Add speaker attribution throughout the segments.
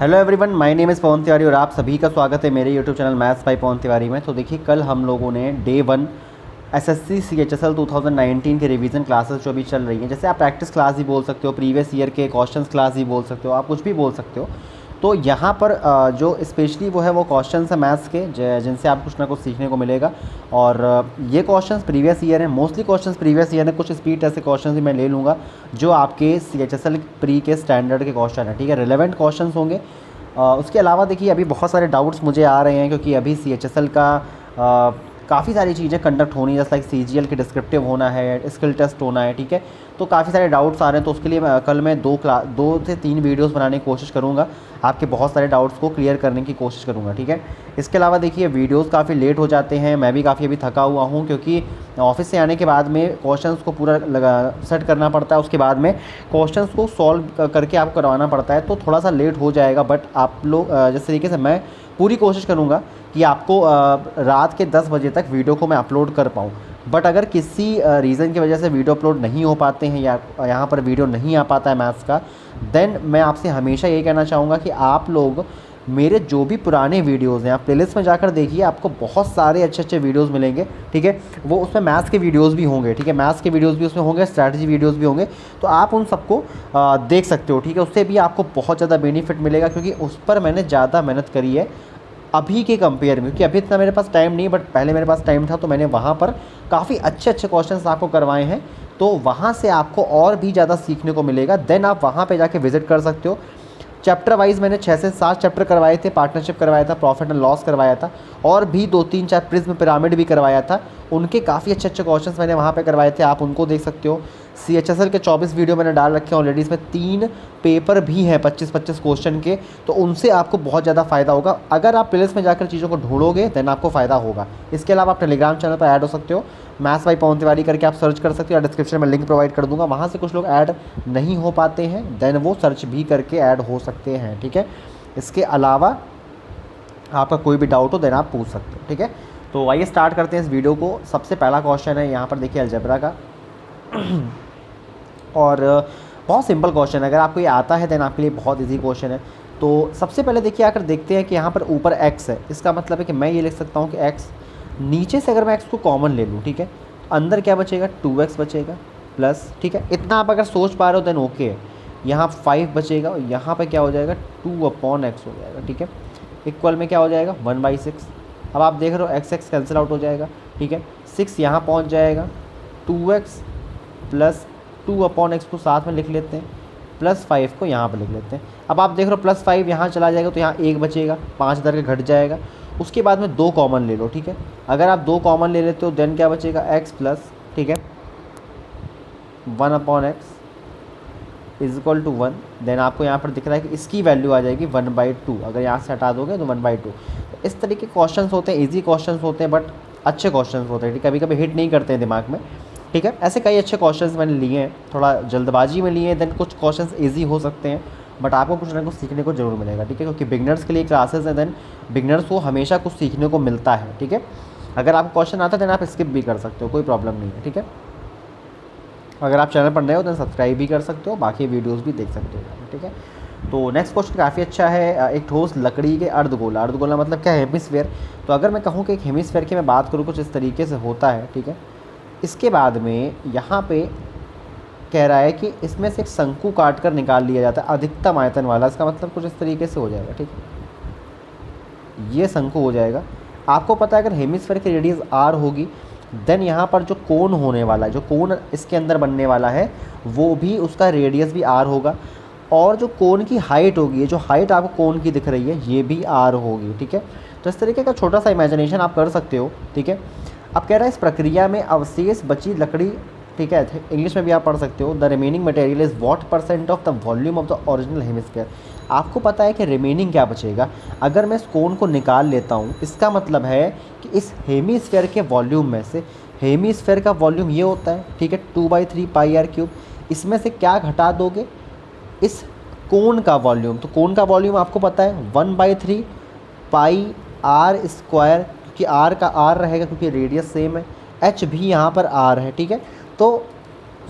Speaker 1: Hello everyone, my name is Pawan Tiwari और आप सभी का स्वागत है मेरे YouTube channel maths by Pawan Tiwari में। तो देखिए, कल हम लोगों ने डे 1 एसएससी सीएचएसएल 2019 के रिवीजन क्लासेस जो अभी चल रही हैं, जैसे आप प्रैक्टिस क्लास भी बोल सकते हो, प्रीवियस ईयर के क्वेश्चंस क्लास भी बोल सकते हो, आप कुछ भी बोल सकते हो। तो यहाँ पर जो स्पेशली वो है वो क्वेश्चंस है मैथ्स के जिनसे आप कुछ ना कुछ सीखने को मिलेगा। और ये क्वेश्चंस प्रीवियस ईयर हैं, मोस्टली क्वेश्चंस प्रीवियस ईयर हैं। कुछ स्पीड टेस्ट के क्वेश्चंस भी मैं ले लूँगा जो आपके सीएचएसएल प्री के स्टैंडर्ड के क्वेश्चन है, ठीक है, रिलेवेंट क्वेश्चंस होंगे। उसके अलावा देखिए, अभी बहुत सारे डाउट्स मुझे आ रहे हैं क्योंकि अभी सीएचएसएल का काफ़ी सारी चीज़ें कंडक्ट होनी है, जैसे लाइक सीजीएल के डिस्क्रिप्टिव होना है, स्किल टेस्ट होना है, ठीक है। तो काफ़ी सारे डाउट्स आ रहे हैं, तो उसके लिए कल मैं 2 से 3 वीडियोस बनाने की कोशिश करूँगा, आपके बहुत सारे डाउट्स को क्लियर करने की कोशिश करूँगा, ठीक है। इसके अलावा देखिए, वीडियोस काफ़ी लेट हो जाते हैं, मैं भी काफ़ी अभी थका हुआ हूँ क्योंकि ऑफिस से आने के बाद में क्वेश्चंस को पूरा सेट करना पड़ता है, उसके बाद में क्वेश्चंस को सॉल्व करके आपको करवाना पड़ता है, तो थोड़ा सा लेट हो जाएगा। बट आप लोग जिस तरीके से मैं पूरी कोशिश करूँगा कि आपको रात के 10 बजे तक वीडियो को मैं अपलोड कर पाऊँ। बट अगर किसी रीज़न की वजह से वीडियो अपलोड नहीं हो पाते हैं या यहाँ पर वीडियो नहीं आ पाता है मैथ्स का, देन मैं आपसे हमेशा ये कहना चाहूँगा कि आप लोग मेरे जो भी पुराने वीडियोज़ हैं आप प्लेलिस्ट में जाकर देखिए, आपको बहुत सारे अच्छे अच्छे वीडियोज़ मिलेंगे, ठीक है। वो उसमें मैथ्स के वीडियोज़ भी होंगे, ठीक है, मैथ्स के वीडियोज़ भी उसमें होंगे, स्ट्रैटेजी वीडियोज़ भी होंगे, तो आप उन सबको देख सकते हो, ठीक है। उससे भी आपको बहुत ज़्यादा बेनिफिट मिलेगा क्योंकि उस पर मैंने ज़्यादा मेहनत करी है अभी के कंपेयर में, क्योंकि अभी इतना मेरे पास टाइम नहीं, बट पहले मेरे पास टाइम था, तो मैंने वहाँ पर काफ़ी अच्छे अच्छे क्वेश्चंस आपको करवाए हैं, तो वहाँ से आपको और भी ज़्यादा सीखने को मिलेगा। देन आप वहाँ पे जाके विज़िट कर सकते हो। चैप्टर वाइज मैंने 6 से 7 चैप्टर करवाए थे, पार्टनरशिप करवाया था, प्रॉफिट एंड लॉस करवाया था, और भी 2-3-4 प्रिज्म पिरामिड भी करवाया था। उनके काफ़ी अच्छे अच्छे क्वेश्चंस मैंने वहाँ पे करवाए थे, आप उनको देख सकते हो। सीएचएसएल के 24 वीडियो मैंने डाल रखे हैं ऑलरेडी, इसमें 3 पेपर भी हैं 25-25 क्वेश्चन के, तो उनसे आपको बहुत ज़्यादा फ़ायदा होगा। अगर आप प्लेलिस्ट में जाकर चीज़ों को ढूंढोगे देन आपको फ़ायदा होगा। इसके अलावा आप टेलीग्राम चैनल पर ऐड हो सकते हो, मैथ्स बाय पवन तिवारी करके आप सर्च कर सकते हो, या डिस्क्रिप्शन में लिंक प्रोवाइड कर दूंगा, वहाँ से कुछ लोग ऐड नहीं हो पाते हैं, देन वो सर्च भी करके ऐड हो सकते हैं, ठीक है। इसके अलावा आपका कोई भी डाउट हो देन आप पूछ सकते हो, ठीक है। तो आइए स्टार्ट करते हैं इस वीडियो को। सबसे पहला क्वेश्चन है यहाँ पर देखिए अलजेब्रा का और बहुत सिंपल क्वेश्चन है, अगर आपको ये आता है देन आपके लिए बहुत इजी क्वेश्चन है। तो सबसे पहले देखिए, आकर देखते हैं कि यहाँ पर ऊपर x है, इसका मतलब है कि मैं ये लिख सकता हूँ कि x, नीचे से अगर मैं x को कॉमन ले लूँ, ठीक है, अंदर क्या बचेगा, 2x बचेगा प्लस, ठीक है, इतना आप अगर सोच पा रहे हो देन ओके है। यहाँ 5 बचेगा और यहाँ पर क्या हो जाएगा, 2/x हो जाएगा, ठीक है। इक्वल में क्या हो जाएगा, 1/6। अब आप देख रहे हो x कैंसिल आउट हो जाएगा, ठीक है। 6 यहाँ पहुँच जाएगा, 2x प्लस 2/x को साथ में लिख लेते हैं, प्लस 5 को यहाँ पर लिख लेते हैं। अब आप देख रहे हो प्लस 5 यहाँ चला जाएगा तो यहाँ 1 बचेगा, 5 इधर के घट जाएगा। उसके बाद में 2 कॉमन ले लो, ठीक है। अगर आप 2 कॉमन ले लेते हो देन क्या बचेगा, x प्लस, ठीक है, 1/x is equal to 1। Then आपको यहाँ पर दिख रहा है कि इसकी वैल्यू आ जाएगी 1/2, अगर यहाँ से हटा दोगे तो 1/2। तो इस तरीके के क्वेश्चंस होते हैं, इजी क्वेश्चंस होते हैं, बट अच्छे क्वेश्चंस होते हैं, कभी कभी हिट नहीं करते हैं दिमाग में, ठीक है। ऐसे कई अच्छे क्वेश्चंस मैंने लिए हैं, थोड़ा जल्दबाजी में लिए हैं, देन कुछ क्वेश्चंस इजी हो सकते हैं, बट आपको कुछ ना कुछ सीखने को जरूर मिलेगा, ठीक है, क्योंकि बिगनर्स के लिए क्लासेस हैं, देन बिगनर्स को हमेशा कुछ सीखने को मिलता है, ठीक है। अगर आपको क्वेश्चन आता है देन आप स्किप भी कर सकते हो, कोई प्रॉब्लम नहीं है, ठीक है। अगर आप चैनल पर नए हो तो सब्सक्राइब भी कर सकते हो, बाकी वीडियोस भी देख सकते हो, ठीक है। तो नेक्स्ट क्वेश्चन काफ़ी अच्छा है, एक ठोस लकड़ी के अर्धगोला, अर्धगोला मतलब क्या है, हेमिस्फेयर। तो अगर मैं कहूँ कि एक हेमिस्फेयर की मैं बात करूँ कुछ इस तरीके से होता है, ठीक है। इसके बाद में यहाँ पे कह रहा है कि इसमें से एक शंकु काट कर निकाल लिया जाता है अधिकतम आयतन वाला, इसका मतलब कुछ इस तरीके से हो जाएगा, ठीक है। ये शंकु हो जाएगा। आपको पता है अगर हेमिस्फेयर की रेडियस r होगी देन यहाँ पर जो कोण होने वाला है, जो कोण इसके अंदर बनने वाला है वो भी, उसका रेडियस भी r होगा, और जो कोण की हाइट होगी, जो हाइट आपको कोण की दिख रही है ये भी r होगी, ठीक है। तो इस तरीके का छोटा सा इमेजिनेशन आप कर सकते हो, ठीक है। अब कह रहा है इस प्रक्रिया में अवशेष बची लकड़ी, ठीक है, इंग्लिश में भी आप पढ़ सकते हो, the remaining material is what % of the volume of the original hemisphere. आपको पता है कि रिमेनिंग क्या बचेगा, अगर मैं इस कोण को निकाल लेता हूँ, इसका मतलब है कि इस हेमिस्फीयर के वॉल्यूम में से, हेमिस्फीयर का वॉल्यूम ये होता है, ठीक है, 2/3 πr³, इसमें से क्या घटा दोगे, इस कोण का वॉल्यूम। तो कोण का वॉल्यूम आपको पता है 1/3 πr², क्योंकि r का r रहेगा क्योंकि रेडियस सेम है, h भी यहाँ पर r है, ठीक है। तो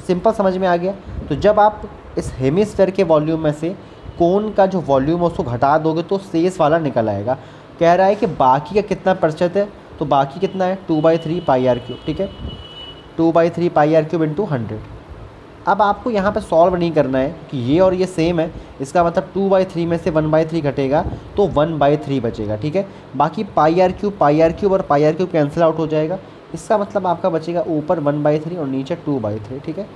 Speaker 1: सिंपल समझ में आ गया। तो जब आप इस हेमिस्फेयर के वॉल्यूम में से कोन का जो वॉल्यूम है उसको घटा दोगे तो शेष वाला निकल आएगा। कह रहा है कि बाकी का कितना प्रतिशत है, तो बाकी कितना है 2/3 पाई आर क्यूब, ठीक है, 2/3 पाई आर क्यूब इंटू 100। अब आपको यहाँ पे सॉल्व नहीं करना है कि ये और ये सेम है, इसका मतलब 2/3 में से 1/3 घटेगा तो 1/3 बचेगा, ठीक है। बाकी पाई आर क्यूब और पाई आर क्यूब कैंसिल आउट हो जाएगा, इसका मतलब आपका बचेगा ऊपर 1/3 और नीचे 2/3, ठीक है,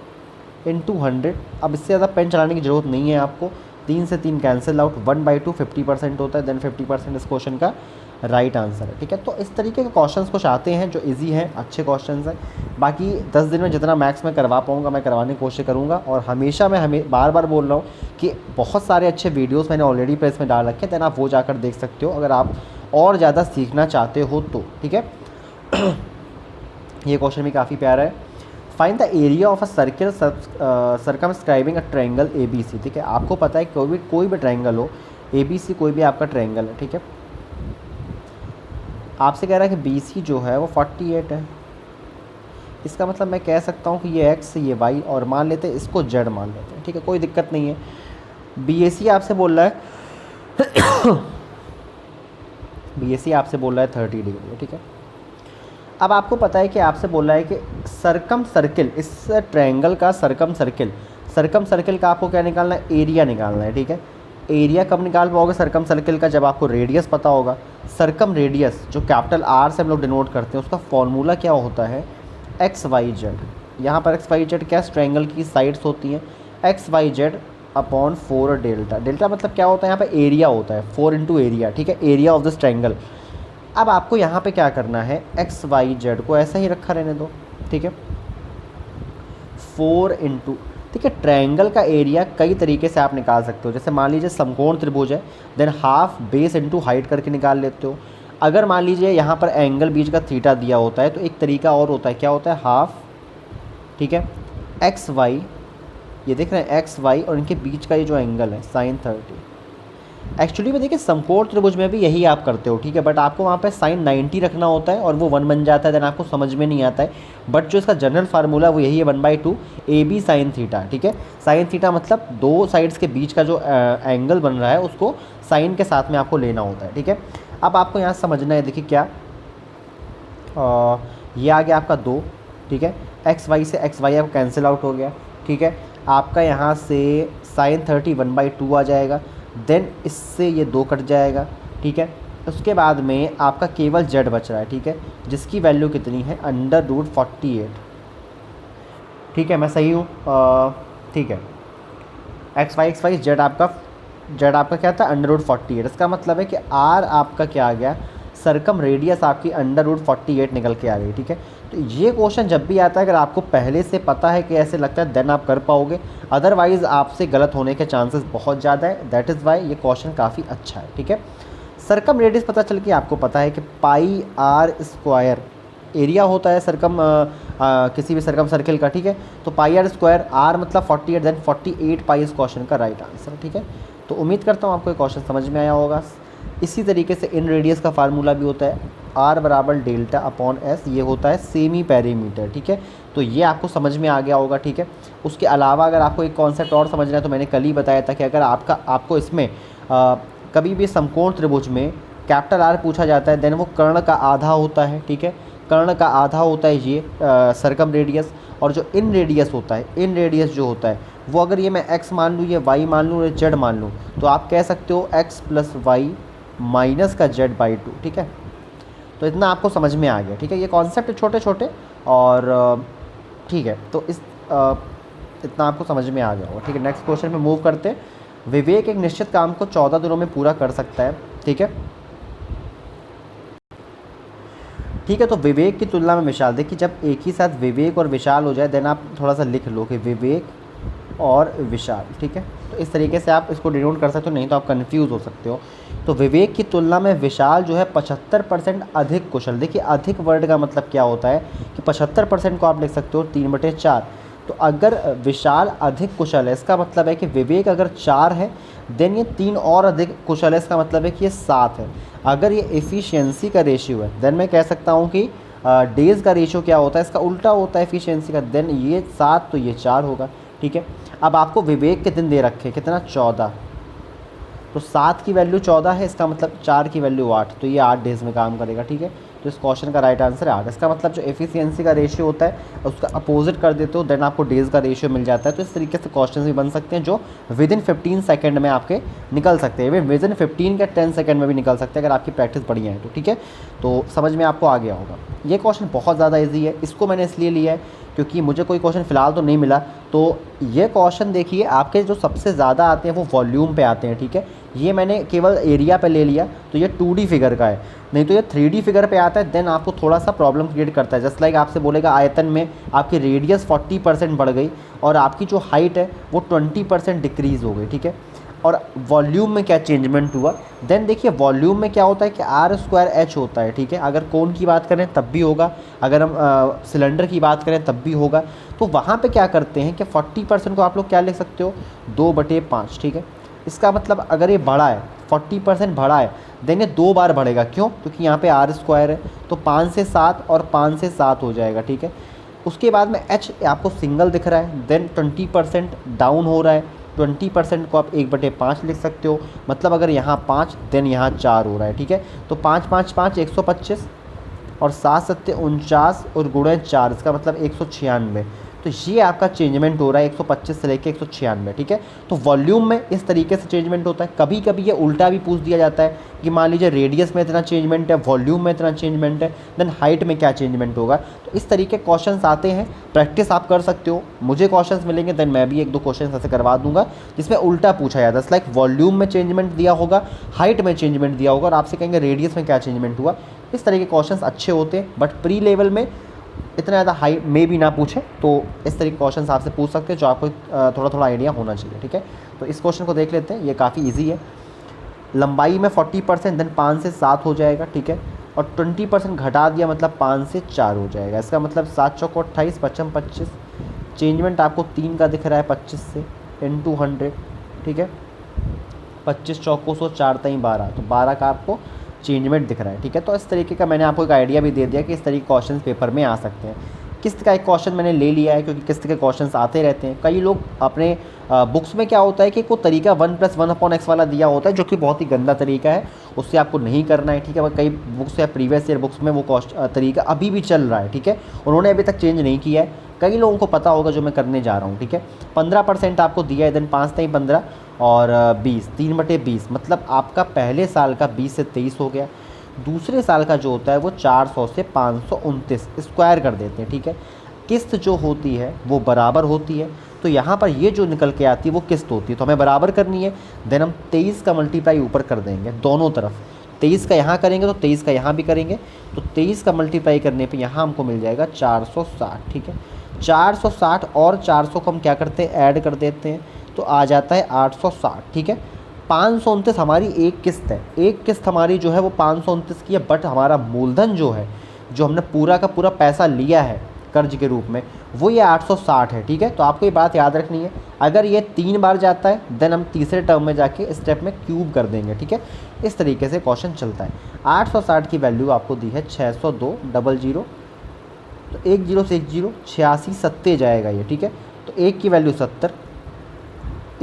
Speaker 1: इंटू 100। अब इससे ज़्यादा पेन चलाने की ज़रूरत नहीं है आपको, 3 से 3 कैंसिल आउट, 1/2 50% होता है, देन 50% इस क्वेश्चन का राइट आंसर है, ठीक है। तो इस तरीके के क्वेश्चंस कुछ आते हैं जो इजी हैं, अच्छे क्वेश्चंस हैं। बाकी 10 दिन में जितना मैथ्स में करवा पाऊँगा मैं करवाने की कोशिश करूँगा। और हमेशा मैं बार बार बोल रहा हूँ कि बहुत सारे अच्छे वीडियोस मैंने ऑलरेडी प्लेस में डाल रखे हैं, देन आप वो जाकर देख सकते हो अगर आप और ज़्यादा सीखना चाहते हो तो, ठीक है। ये क्वेश्चन भी काफ़ी प्यारा है। Find the area of a circle circumscribing a triangle ABC, ठीक है। आपको पता है कोई भी ट्रायंगल हो, ABC कोई भी आपका ट्रायंगल है, ठीक है। आपसे कह रहा है कि BC जो है वो 48 है, इसका मतलब मैं कह सकता हूँ कि ये X ये Y और मान लेते हैं इसको Z मान लेते हैं, ठीक है, कोई दिक्कत नहीं है। BAC आपसे बोल रहा है BAC आपसे बोल रहा है 30 डिग्री है, ठीक है। अब आपको पता है कि आपसे बोल रहा है कि सरकम सर्किल, इस ट्रायंगल का सरकम सर्किल का आपको क्या निकालना है, एरिया निकालना है, ठीक है। एरिया कब निकाल पाओगे सरकम सर्किल का, जब आपको रेडियस पता होगा। सरकम रेडियस जो कैपिटल R से हम लोग डिनोट करते हैं उसका फॉर्मूला क्या होता है, XYZ। यहाँ पर XYZ क्या, ट्रायंगल की साइड्स होती हैं, XYZ/4 डेल्टा। डेल्टा मतलब क्या होता है, यहाँ पे एरिया होता है, 4 इंटू एरिया, ठीक है, एरिया ऑफ दिस ट्रायंगल। अब आपको यहाँ पे क्या करना है, XYZ को ऐसा ही रखा रहने दो, ठीक है, 4 इंटू, ठीक है। ट्रायंगल का एरिया कई तरीके से आप निकाल सकते हो, जैसे मान लीजिए समकोण त्रिभुज है, than half base into height करके निकाल लेते हो। अगर मान लीजिए यहाँ पर एंगल बीच का थीटा दिया होता है तो एक तरीका और होता है, क्या होता है, हाफ, ठीक है, XY, ये देख रहे हैं XY और इनके बीच का ये जो एंगल है sin 30। एक्चुअली में देखिए समकोण त्रिभुज में भी यही आप करते हो, ठीक है, बट आपको वहाँ पे sin 90 रखना होता है और वो 1 बन जाता है, देन आपको समझ में नहीं आता है। बट जो इसका जनरल फार्मूला वो यही है 1/2 AB sin थीटा, ठीक है। sin थीटा मतलब दो साइड्स के बीच का जो एंगल बन रहा है उसको साइन के साथ में आपको लेना होता है, ठीक है। अब आपको यहाँ समझना है, देखिए क्या ये आ गया आपका 2, ठीक है, XY से XY आपको कैंसिल आउट हो गया, ठीक है। आपका यहाँ से sin 30 1/2 आ जाएगा, देन इससे ये 2 कट जाएगा, ठीक है। उसके बाद में आपका केवल Z बच रहा है, ठीक है, जिसकी वैल्यू कितनी है √48, ठीक है, मैं सही हूँ, ठीक है। XY Z आपका क्या था √48, इसका मतलब है कि R आपका क्या आ गया, सरकम रेडियस आपकी √48 निकल के आ गई, ठीक है। तो ये क्वेश्चन जब भी आता है अगर आपको पहले से पता है कि ऐसे लगता है देन आप कर पाओगे, अदरवाइज़ आपसे गलत होने के चांसेस बहुत ज़्यादा है। दैट इज़ वाई ये क्वेश्चन काफ़ी अच्छा है, ठीक है। सरकम रेडियस पता चल के आपको पता है कि पाई आर स्क्वायर एरिया होता है सरकम किसी भी सरकम सर्किल का, ठीक है। तो पाई आर स्क्वायर, आर मतलब 48, देन 48 पाई इस क्वेश्चन का राइट आंसर, ठीक है। तो उम्मीद करता हूँ आपको ये क्वेश्चन समझ में आया होगा। इसी तरीके से इन रेडियस का फार्मूला भी होता है R = δ/S, ये होता है सेमी पेरीमीटर, ठीक है। तो ये आपको समझ में आ गया होगा, ठीक है। उसके अलावा अगर आपको एक कॉन्सेप्ट और समझना है तो मैंने कल ही बताया था कि अगर आपको इसमें कभी भी समकोण त्रिभुज में कैपिटल R पूछा जाता है, देन वो कर्ण का आधा होता है, ठीक है, कर्ण का आधा होता है ये सरकम रेडियस। और जो इन रेडियस होता है, इन रेडियस जो होता है वो अगर ये मैं x मान लूँ, ये y मान लूँ, ये z मान लूँ, तो आप कह सकते हो x + y माइनस का z/2, ठीक है। तो इतना आपको समझ में आ गया, ठीक है। ये कॉन्सेप्ट छोटे छोटे और ठीक है, तो इतना आपको समझ में आ गया होगा, ठीक है। नेक्स्ट क्वेश्चन पे मूव करते हैं। विवेक एक निश्चित काम को 14 दिनों में पूरा कर सकता है, ठीक है, ठीक है। तो विवेक की तुलना में विशाल, देखिए जब एक ही साथ विवेक और विशाल हो जाए देन आप थोड़ा सा लिख लो कि विवेक और विशाल, ठीक है। तो इस तरीके से आप इसको डिनोट कर सकते हो, नहीं तो आप कंफ्यूज हो सकते हो। तो विवेक की तुलना में विशाल जो है 75% अधिक कुशल। देखिए अधिक वर्ड का मतलब क्या होता है कि 75% को आप लिख सकते हो 3/4। तो अगर विशाल अधिक कुशल है इसका मतलब है कि विवेक अगर 4 है देन ये 3 और अधिक कुशल है, इसका मतलब है कि ये 7 है। अगर ये एफिशिएंसी का रेशियो है देन मैं कह सकता हूँ कि डेज़ का रेशियो क्या होता है, इसका उल्टा होता है एफिशिएंसी का, देन ये 7 तो ये 4 होगा, ठीक है। अब आपको विवेक के दिन दे रखे कितना 14, तो 7 की वैल्यू 14 है, इसका मतलब 4 की वैल्यू 8, तो ये 8 डेज़ में काम करेगा। ठीक है, तो इस क्वेश्चन का राइट आंसर है 8। इसका मतलब जो एफिशिएंसी का रेशियो होता है उसका अपोजिट कर देते हो, देन आपको डेज़ का रेशियो मिल जाता है। तो इस तरीके से क्वेश्चन भी बन सकते हैं जो विद इन 15 सेकंड में आपके निकल सकते हैं, विद इन 15 या 10 सेकंड में भी निकल सकते हैं अगर आपकी प्रैक्टिस बढ़िया है तो। ठीक है, तो समझ में आपको आ गया होगा। ये क्वेश्चन बहुत ज़्यादा ईजी है, इसको मैंने इसलिए लिया है क्योंकि मुझे कोई क्वेश्चन फ़िलहाल तो नहीं मिला। तो ये क्वेश्चन देखिए आपके जो सबसे ज़्यादा आते हैं वो वॉल्यूम पे आते हैं। ठीक है, ये मैंने केवल एरिया पे ले लिया, तो ये 2D फिगर का है, नहीं तो ये 3D फिगर पे आता है, देन आपको थोड़ा सा प्रॉब्लम क्रिएट करता है। जस्ट लाइक आपसे बोलेगा आयतन में आपकी रेडियस 40% बढ़ गई और आपकी जो हाइट है वो 20% डिक्रीज़ हो गई। ठीक है, और वॉल्यूम में क्या चेंजमेंट हुआ, देन देखिए वॉल्यूम में क्या होता है कि r² h होता है। ठीक है, अगर कोन की बात करें तब भी होगा, अगर हम सिलेंडर की बात करें तब भी होगा। तो वहाँ पे क्या करते हैं कि 40% को आप लोग क्या लिख सकते हो, 2/5। ठीक है, इसका मतलब अगर ये बढ़ा है 40% बढ़ा है, देन ये 2 बार बढ़ेगा। क्यों, क्योंकि यहाँ पे r² है, तो 5 से 7 और 5 से 7 हो जाएगा। ठीक है, उसके बाद में h आपको सिंगल दिख रहा है, देन 20% डाउन हो रहा है, 20% को आप 1/5 लिख सकते हो। मतलब अगर यहाँ 5 देन यहाँ 4 हो रहा है। ठीक है, तो 5 5 5 125 और 7 7 49 और गुणे 4, इसका मतलब 196। तो ये आपका चेंजमेंट हो रहा है 125 से लेकर 196। ठीक है, तो वॉल्यूम में इस तरीके से चेंजमेंट होता है। कभी कभी ये उल्टा भी पूछ दिया जाता है कि मान लीजिए रेडियस में इतना चेंजमेंट है, वॉल्यूम में इतना चेंजमेंट है, देन हाइट में क्या चेंजमेंट होगा। तो इस तरीके क्वेश्चंस आते हैं, प्रैक्टिस आप कर सकते हो। मुझे क्वेश्चंस मिलेंगे देन मैं भी 1-2 क्वेश्चन ऐसे करवा दूंगा जिसमें उल्टा पूछा जाता है। लाइक वॉल्यूम में चेंजमेंट दिया होगा, हाइट में चेंजमेंट दिया होगा और आपसे कहेंगे रेडियस में क्या चेंजमेंट हुआ। इस तरह के क्वेश्चंस अच्छे होते हैं, बट प्री लेवल में इतना ज़्यादा हाई में भी ना पूछे, तो इस तरह के क्वेश्चन आपसे पूछ सकते हैं जो आपको थोड़ा थोड़ा आइडिया होना चाहिए। ठीक है, तो इस क्वेश्चन को देख लेते हैं, ये काफ़ी इजी है। लंबाई में 40% देन 5 से 7 हो जाएगा। ठीक है, और 20% घटा दिया मतलब 5 से 4 हो जाएगा। इसका मतलब 7 चौको 28, 55 25, चेंजमेंट आपको 3 का दिख रहा है 25 से × 100। ठीक है, 25 चौको 100, 4 3 12, तो 12 का आपको चेंजमेंट दिख रहा है। ठीक है, तो इस तरीके का मैंने आपको एक आइडिया भी दे दिया कि इस तरीके के क्वेश्चन पेपर में आ सकते हैं। किस्त का एक क्वेश्चन मैंने ले लिया है क्योंकि किस्त के क्वेश्चंस आते रहते हैं। कई लोग अपने बुक्स में क्या होता है कि कोई तरीका 1+1/x वाला दिया होता है जो कि बहुत ही गंदा तरीका है, उससे आपको नहीं करना है। ठीक है, कई बुक्स या प्रीवियस ईयर बुक्स में वो तरीका अभी भी चल रहा है। ठीक है, उन्होंने अभी तक चेंज नहीं किया है, कई लोगों को पता होगा जो मैं करने जा रहा हूँ। ठीक है, 15% आपको दिया है, देन 5 3 15 और 20, 3/20, मतलब आपका पहले साल का 20 से 23 हो गया। दूसरे साल का जो होता है वो 400 से 529 स्क्वायर कर देते हैं। ठीक है, किस्त जो होती है वो बराबर होती है, तो यहाँ पर ये जो निकल के आती है वो किस्त होती है, तो हमें बराबर करनी है। देन हम 23 का मल्टीप्लाई ऊपर कर देंगे दोनों तरफ, 23 का यहाँ करेंगे तो 23 का यहाँ भी करेंगे, तो 23 का मल्टीप्लाई करने पे यहाँ हमको मिल जाएगा 460। ठीक है, 460 और 400 को हम क्या करते हैं, ऐड कर देते हैं, तो आ जाता है 860। ठीक है, 529 हमारी एक किस्त है, एक किस्त हमारी जो है वो 529 की है, बट हमारा मूलधन जो है, जो हमने पूरा का पूरा पैसा लिया है कर्ज के रूप में, वो ये 860 है। ठीक है, तो आपको ये बात याद रखनी है, अगर ये 3 बार जाता है देन हम तीसरे टर्म में जाके स्टेप में क्यूब कर देंगे। ठीक है, इस तरीके से क्वेश्चन चलता है। 860 की वैल्यू आपको दी है 602 00, तो 1 0 से 1 0 86 70 जाएगा ये। ठीक है, तो 1 की वैल्यू 70,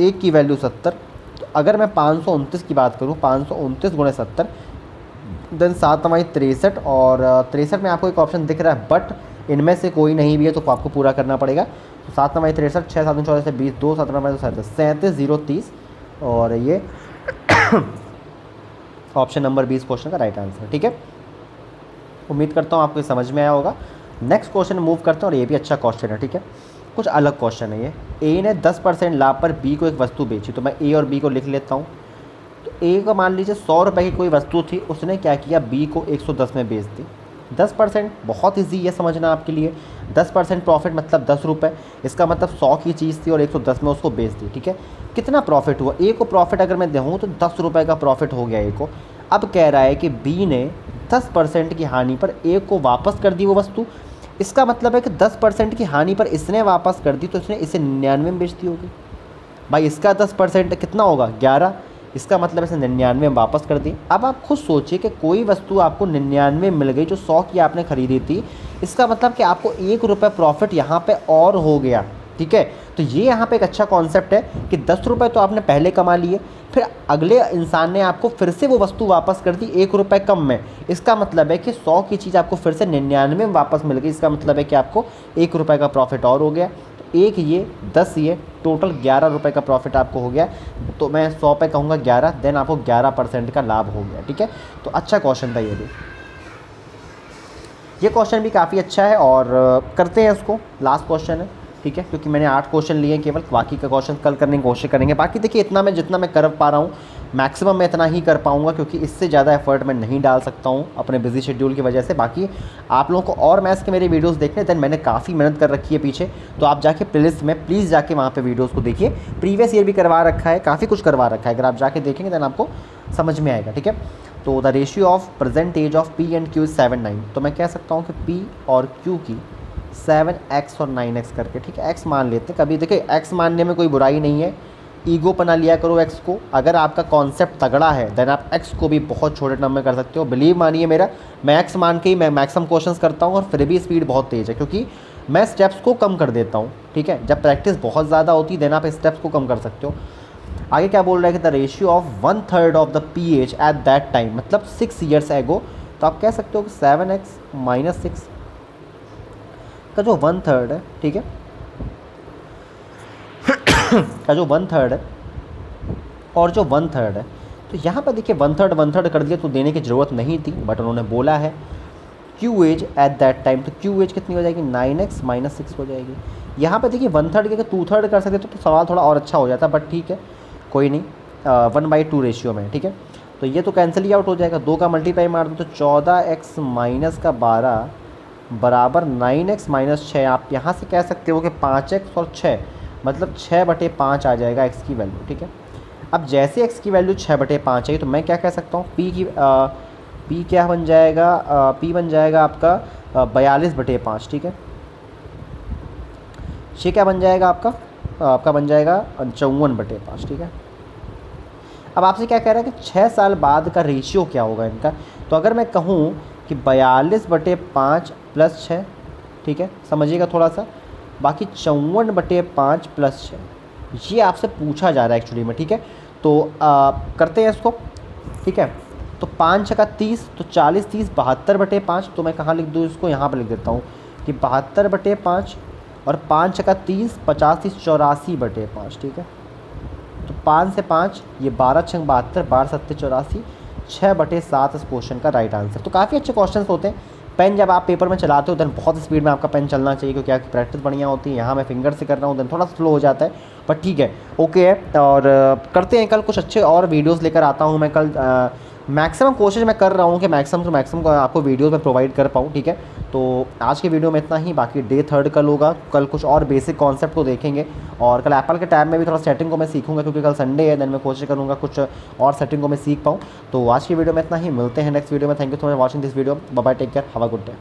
Speaker 1: 1 की वैल्यू 70, तो अगर मैं 529 की बात करूँ, 529 × 70, देन 7 हमारी 63, और 63 में आपको एक ऑप्शन दिख रहा है बट इनमें से कोई नहीं भी है तो आपको पूरा करना पड़ेगा। तो 7 हमारी 63, 6 7 14 से 20, 2 17 हमारे 37 0 30, और ये ऑप्शन नंबर 20 क्वेश्चन का राइट आंसर। ठीक है, उम्मीद करता हूँ आपको समझ में आया होगा। नेक्स्ट क्वेश्चन मूव करते हैं, और ये भी अच्छा क्वेश्चन है। ठीक है, कुछ अलग क्वेश्चन है ये। ए ने 10% लाभ पर बी को एक वस्तु बेची, तो मैं ए और बी को लिख लेता हूँ। तो ए को मान लीजिए 100 रुपये की कोई वस्तु थी, उसने क्या किया, बी को 110 में बेच दी। 10% बहुत ईजी है समझना आपके लिए। 10% प्रॉफिट मतलब 10 रुपये, इसका मतलब 100 की चीज़ थी और 110 में उसको बेच दी। ठीक है, कितना प्रॉफिट हुआ, ए को प्रॉफिट अगर मैं दूँ तो 10 रुपये का प्रॉफिट हो गया ए को। अब कह रहा है कि बी ने 10% की हानि पर ए को वापस कर दी वो वस्तु। इसका मतलब है कि 10% की हानि पर इसने वापस कर दी, तो इसने इसे 99 में बेच दी होगी। भाई इसका 10% कितना होगा, 11, इसका मतलब इसने 99 में वापस कर दी। अब आप खुद सोचिए कि कोई वस्तु आपको 99 में मिल गई जो 100 की आपने खरीदी थी, इसका मतलब कि आपको 1 रुपये प्रॉफिट यहाँ पे और हो गया। ठीक है, तो ये यहाँ पे एक अच्छा कॉन्सेप्ट है कि 10 रुपये तो आपने पहले कमा लिए, फिर अगले इंसान ने आपको फिर से वो वस्तु वापस कर दी 1 रुपये कम में। इसका मतलब है कि 100 की चीज़ आपको फिर से 99 में वापस मिल गई। इसका मतलब है कि आपको 1 रुपये का प्रॉफिट और हो गया। तो एक ये 10 ये टोटल 11 रुपये का प्रॉफिट आपको हो गया। तो मैं 100 पे कहूँगा 11, देन आपको 11% का लाभ हो गया। ठीक है, तो अच्छा क्वेश्चन था ये भी। ये क्वेश्चन भी काफ़ी अच्छा है और करते हैं इसको, लास्ट क्वेश्चन है। ठीक है, क्योंकि मैंने 8 क्वेश्चन लिए हैं केवल, बाकी का क्वेश्चन कल करने की कोशिश करेंगे। बाकी देखिए इतना मैं जितना मैं कर पा रहा हूँ मैक्सिमम मैं इतना ही कर पाऊँगा, क्योंकि इससे ज़्यादा एफर्ट मैं नहीं डाल सकता हूँ अपने बिजी शेड्यूल की वजह से। बाकी आप लोगों को और मैथ्स के मेरे वीडियोस देखने, देन मैंने काफ़ी मेहनत कर रखी है पीछे, तो आप जाके प्लेलिस्ट में प्लीज़ जाके वहाँ पे वीडियोस को देखिए। प्रीवियस ईयर भी करवा रखा है, काफ़ी कुछ करवा रखा है, अगर आप जाके देखेंगे देन आपको समझ में आएगा। ठीक है, तो the ratio of present age of P and Q is 7 9। तो मैं कह सकता हूँ कि पी और क्यू की 7x और 9x करके, ठीक है, x मान लेते हैं। कभी देखिए x मानने में कोई बुराई नहीं है, ईगो बना लिया करो x को। अगर आपका कॉन्सेप्ट तगड़ा है देन आप x को भी बहुत छोटे टर्म में कर सकते हो। बिलीव मानिए मेरा, मैं x मान के ही मैं मैक्सिमम क्वेश्चंस करता हूँ और फिर भी स्पीड बहुत तेज़ है, क्योंकि मैं स्टेप्स को कम कर देता हूँ। ठीक है, जब प्रैक्टिस बहुत ज़्यादा होती है देन आप स्टेप्स को कम कर सकते हो। आगे क्या बोल रहा है कि the ratio of 1/3 of the P H eight that time, मतलब 6 ईयर्स एगो। तो आप कह सकते हो कि 7x - 6 का जो 1/3 है, ठीक है, का जो 1/3 है और जो 1/3 है, तो यहाँ पर देखिए 1/3 कर दिया तो देने की ज़रूरत नहीं थी, बट उन्होंने बोला है Q age at that time. तो क्यू एज कितनी हो जाएगी, 9x - 6 हो जाएगी। यहाँ पर देखिए 1/3 के 2/3 कर सकते तो सवाल थोड़ा और अच्छा हो जाता, बट ठीक है कोई नहीं, 1/2 रेशियो में। ठीक है, तो ये तो कैंसिल ही आउट हो जाएगा। 2 का मल्टीप्लाई मार दो तो 14x - 12 बराबर 9x - 6। आप यहाँ से कह सकते हो कि 5x और 6 मतलब 6/5 आ जाएगा x की वैल्यू। ठीक है, अब जैसे x की वैल्यू 6/5 आई तो मैं क्या कह सकता हूँ, p क्या बन जाएगा, p बन जाएगा आपका 42/5। ठीक है, ये क्या बन जाएगा आपका बन जाएगा 54/5। ठीक है, अब आपसे क्या कह रहा है कि 6 साल बाद का रेशियो क्या होगा इनका। तो अगर मैं कहूँ कि 42/5 + 6, ठीक है, समझिएगा थोड़ा सा, बाकी 54/5 + 6 ये आपसे पूछा जा रहा है एक्चुअली में। ठीक है, तो करते हैं इसको। ठीक है, तो 5 × 30 तो 40 30 72/5। तो मैं कहाँ लिख दूँ इसको, यहाँ पर लिख देता हूँ कि 72/5 और 5 × 30 50 30 84/5। ठीक है, तो 5 से 5 ये 12 × 72 12 7 84 6/7 इस क्वेश्चन का राइट आंसर। तो काफ़ी अच्छे क्वेश्चंस होते हैं। पेन जब आप पेपर में चलाते हो देन बहुत स्पीड में आपका पेन चलना चाहिए, क्योंकि आपकी प्रैक्टिस बढ़िया होती है। यहाँ मैं फिंगर से कर रहा हूँ देन थोड़ा स्लो हो जाता है, पर ठीक है, ओके है। और करते हैं, कल कुछ अच्छे और वीडियोस लेकर आता हूँ मैं। कल मैक्सिमम कोशिश मैं कर रहा हूँ कि मैक्सिमम टू मैक्सिमम आपको वीडियोस में प्रोवाइड कर पाऊँ। ठीक है, तो आज के वीडियो में इतना ही। बाकी डे 3 कल होगा, कल कुछ और बेसिक कॉन्सेप्ट को देखेंगे और कल एप्पल के टैब में भी थोड़ा सेटिंग को मैं सीखूंगा, क्योंकि कल संडे है। देन मैं कोशिश करूँगा कुछ और सेटिंग को मैं सीख पाऊँ। तो आज की वीडियो में इतना ही, मिलते हैं नेक्स्ट वीडियो में। Thank you so much watching this video. Bye bye, take care, have a good day.